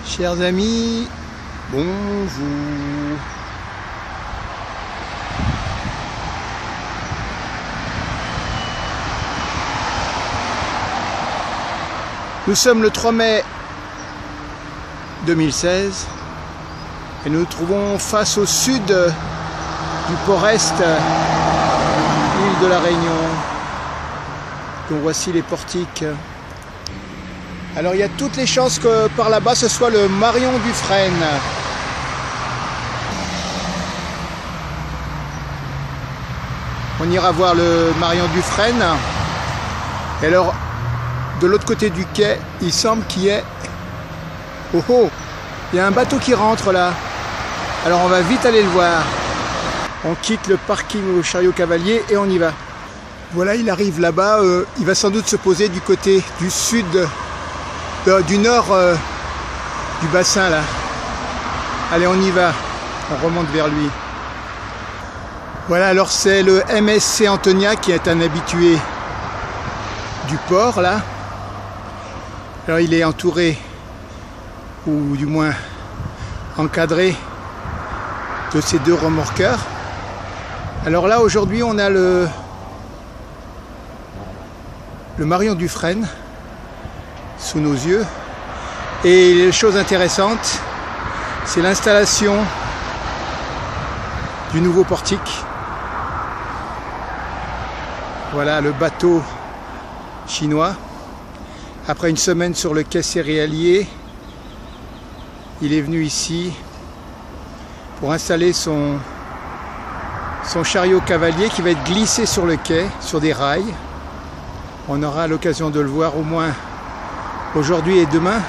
Chers amis, bonjour. Nous sommes le 3 mai 2016 et nous nous trouvons face au sud du port-est, île de la Réunion. Donc voici les portiques. Alors il y a toutes les chances que par là-bas ce soit le Marion Dufresne. On ira voir le Marion Dufresne. Et alors de l'autre côté du quai, il semble qu'il y ait... Oh oh, il y a un bateau qui rentre là. Alors on va vite aller le voir. On quitte le parking au Chariot Cavalier et on y va. Voilà, il arrive là-bas. Il va sans doute se poser du côté du sud, du nord du bassin là. Allez, on y va. On remonte vers lui. Voilà, alors c'est le MSC Antonia qui est un habitué du port là. Alors il est entouré, ou du moins encadré, de ces deux remorqueurs. Alors là aujourd'hui on a le Marion Dufresne sous nos yeux. Et les choses intéressantes, c'est l'installation du nouveau portique. Voilà le bateau chinois. Après une semaine sur le quai céréalier, il est venu ici pour installer son chariot cavalier qui va être glissé sur le quai, sur des rails. On aura l'occasion de le voir au moins aujourd'hui et demain.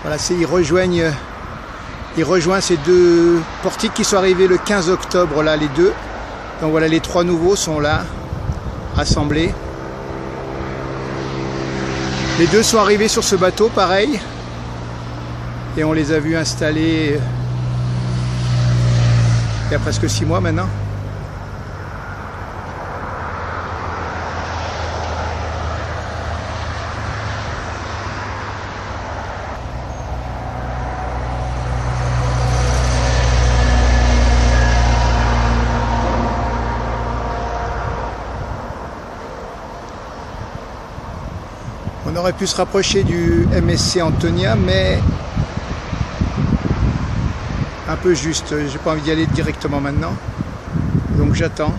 Voilà, il rejoint ces deux portiques qui sont arrivés le 15 octobre, là, les deux. Donc voilà, les trois nouveaux sont là, rassemblés. Les deux sont arrivés sur ce bateau, pareil. Et on les a vus installés il y a presque 6 mois maintenant. On aurait pu se rapprocher du MSC Antonia, mais un peu juste. J'ai pas envie d'y aller directement maintenant, donc j'attends.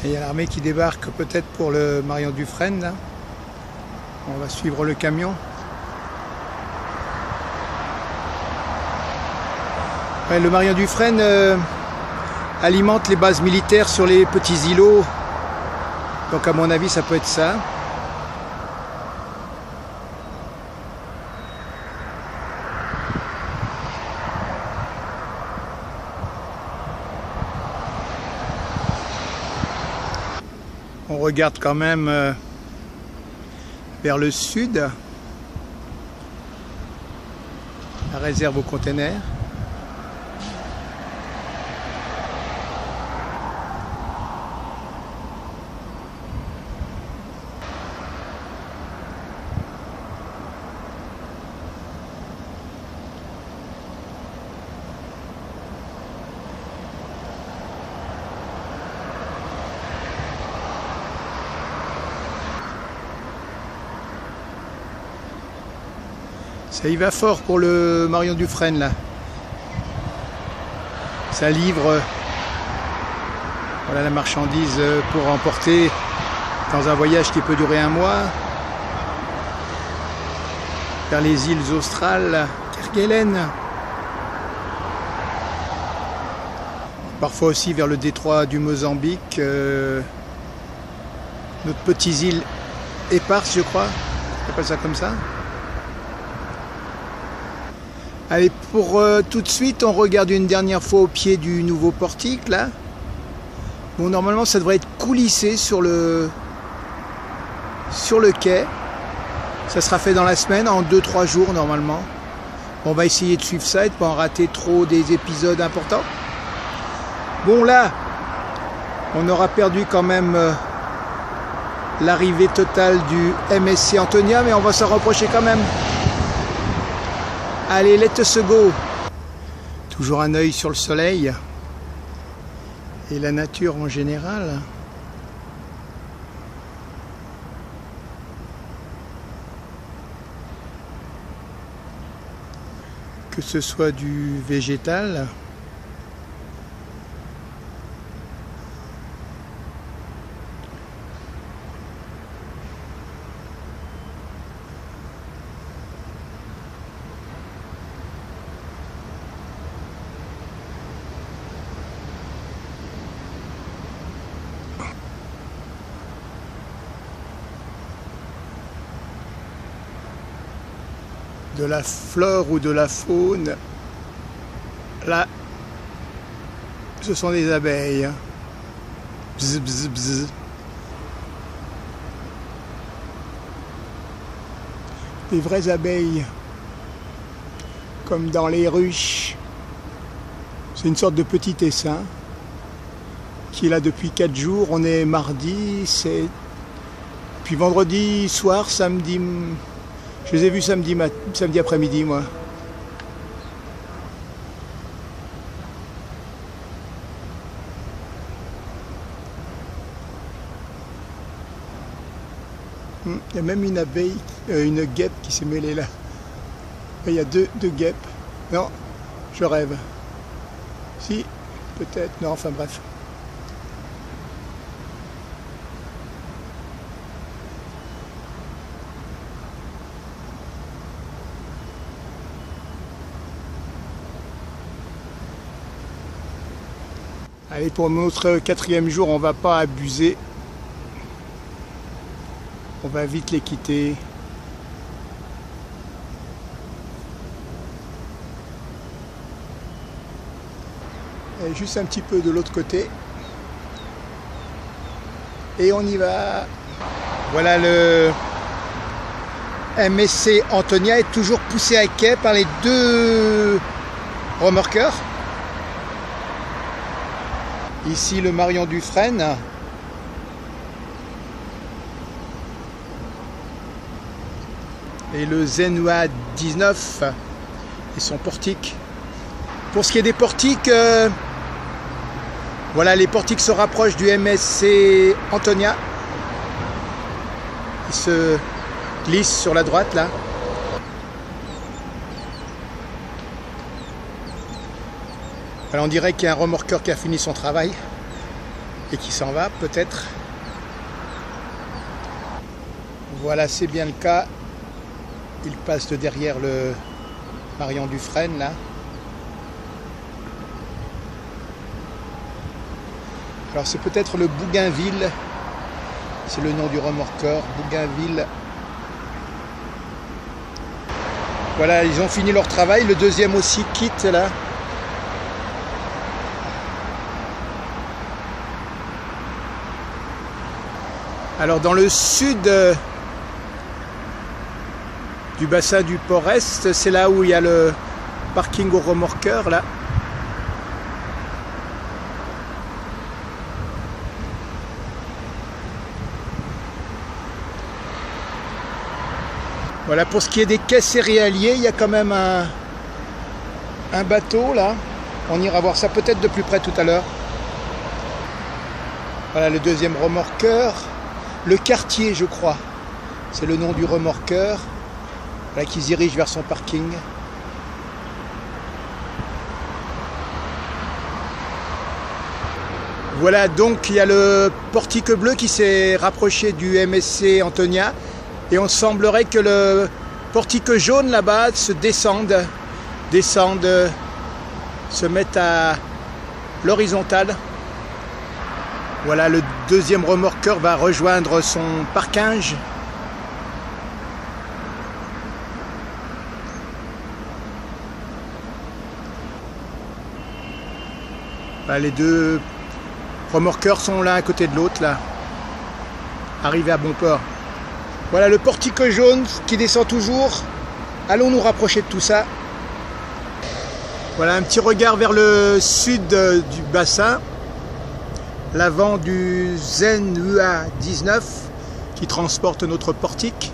Et il y a l'armée qui débarque peut-être pour le Marion Dufresne là. On va suivre le camion. Ouais, le Marion Dufresne alimente les bases militaires sur les petits îlots. Donc à mon avis ça peut être ça. On regarde quand même vers le sud, la réserve aux containers. Ça y va fort pour le Marion Dufresne là. Ça livre voilà, la marchandise pour emporter dans un voyage qui peut durer 1 mois vers les îles australes Kerguelen. Parfois aussi vers le détroit du Mozambique, notre petite île éparse, je crois, on appelle ça comme ça. Allez, pour tout de suite, on regarde une dernière fois au pied du nouveau portique, là. Bon, normalement, ça devrait être coulissé sur le quai. Ça sera fait dans la semaine, en 2-3 jours, normalement. On va essayer de suivre ça et de ne pas en rater trop des épisodes importants. Bon, là, on aura perdu quand même l'arrivée totale du MSC Antonia, mais on va s'en reprocher quand même. Allez, let's go! Toujours un œil sur le soleil et la nature en général. Que ce soit du végétal, de la flore ou de la faune. Là, ce sont des abeilles. Bzz, bzz, bzz. Des vraies abeilles, comme dans les ruches. C'est une sorte de petit essaim qui est là depuis 4 jours. On est mardi, puis vendredi soir, samedi. Je les ai vus samedi après-midi, moi. Il y a même une abeille, une guêpe qui s'est mêlée là. Il y a deux guêpes. Non, je rêve. Si, peut-être. Non, enfin bref. Allez, pour notre 4e jour, on va pas abuser. On va vite les quitter. Et juste un petit peu de l'autre côté. Et on y va. Voilà, le MSC Antonia est toujours poussé à quai par les 2 remorqueurs. Ici le Marion Dufresne. Et le Zenua 19 et son portique. Pour ce qui est des portiques, voilà, les portiques se rapprochent du MSC Antonia. Ils se glissent sur la droite là. Alors on dirait qu'il y a un remorqueur qui a fini son travail et qui s'en va peut-être. Voilà, c'est bien le cas. Il passe de derrière le Marion Dufresne là. Alors c'est peut-être le Bougainville. C'est le nom du remorqueur, Bougainville. Voilà, ils ont fini leur travail. Le deuxième aussi quitte là. Alors dans le sud du bassin du Port-Est, c'est là où il y a le parking aux remorqueurs là. Voilà, pour ce qui est des quais céréaliers, il y a quand même un bateau là. On ira voir ça peut-être de plus près tout à l'heure. Voilà le deuxième remorqueur. Le Quartier, je crois, c'est le nom du remorqueur, voilà, qui se dirige vers son parking. Voilà, donc il y a le portique bleu qui s'est rapproché du MSC Antonia et on semblerait que le portique jaune là-bas se descende descendent, se mettent à l'horizontale. Voilà, le deuxième remorqueur va rejoindre son parquinge. Voilà, les deux remorqueurs sont l'un à côté de l'autre, là, arrivés à bon port. Voilà le portique jaune qui descend toujours. Allons nous rapprocher de tout ça. Voilà un petit regard vers le sud du bassin. L'avant du Zen UA19 qui transporte notre portique.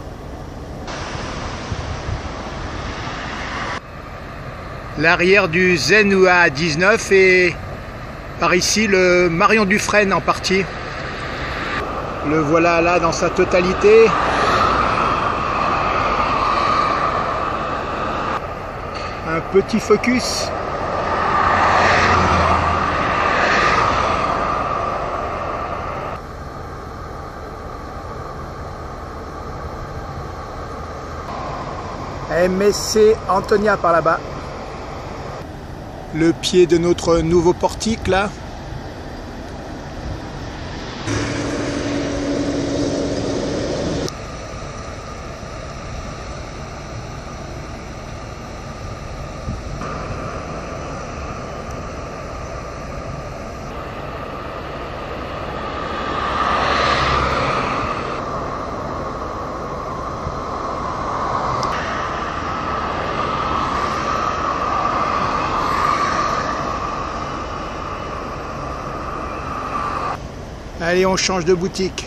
L'arrière du Zen UA19 et par ici le Marion Dufresne en partie. Le voilà là dans sa totalité. Un petit focus. MSC Antonia par là-bas. Le pied de notre nouveau portique là. Allez, on change de boutique.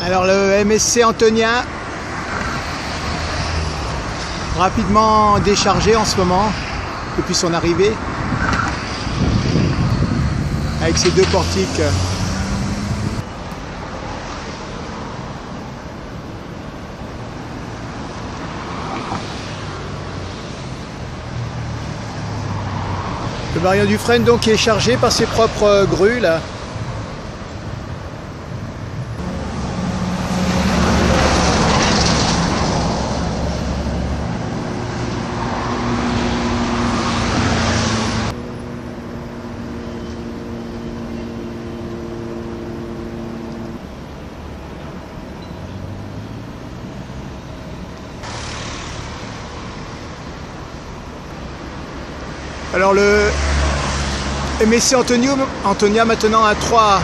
Alors le MSC Antonia, rapidement déchargé en ce moment, depuis son arrivée, avec ses deux portiques. Le Marion Dufresne donc qui est chargé par ses propres grues là. Alors le MSC Antonia maintenant a trois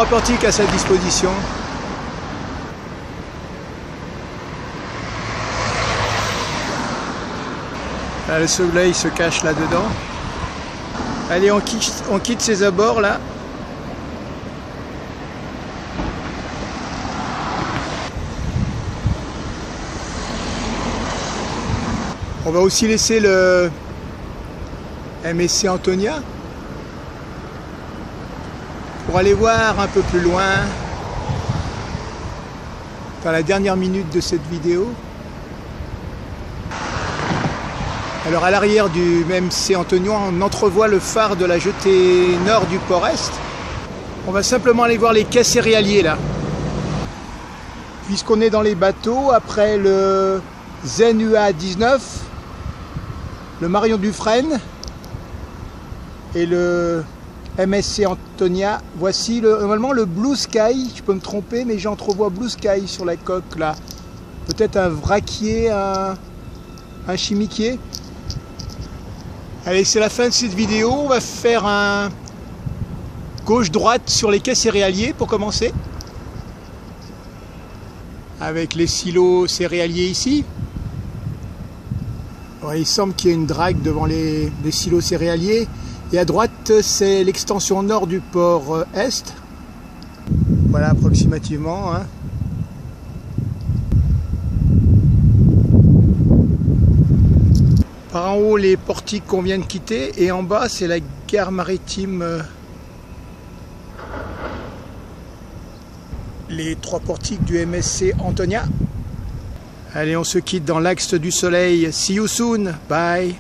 portiques à sa disposition. Là, le soleil se cache là-dedans. Allez, on quitte ces abords là. On va aussi laisser le MSC Antonia pour aller voir un peu plus loin dans la dernière minute de cette vidéo. Alors à l'arrière du MSC Antonia, on entrevoit le phare de la jetée nord du port-est. On va simplement aller voir les quais céréaliers là. Puisqu'on est dans les bateaux, après le Zen UA19, le Marion Dufresne et le MSC Antonia, voici normalement le Blue Sky. Je peux me tromper, mais j'entrevois Blue Sky sur la coque là. Peut-être un vraquier, un chimiquier. Allez, c'est la fin de cette vidéo. On va faire un gauche-droite sur les quais céréaliers pour commencer. Avec les silos céréaliers ici. Alors, il semble qu'il y ait une drague devant les silos céréaliers. Et à droite, c'est l'extension nord du port est. Voilà approximativement. Hein. Par en haut, les portiques qu'on vient de quitter. Et en bas, c'est la gare maritime. Les 3 portiques du MSC Antonia. Allez, on se quitte dans l'axe du soleil. See you soon. Bye.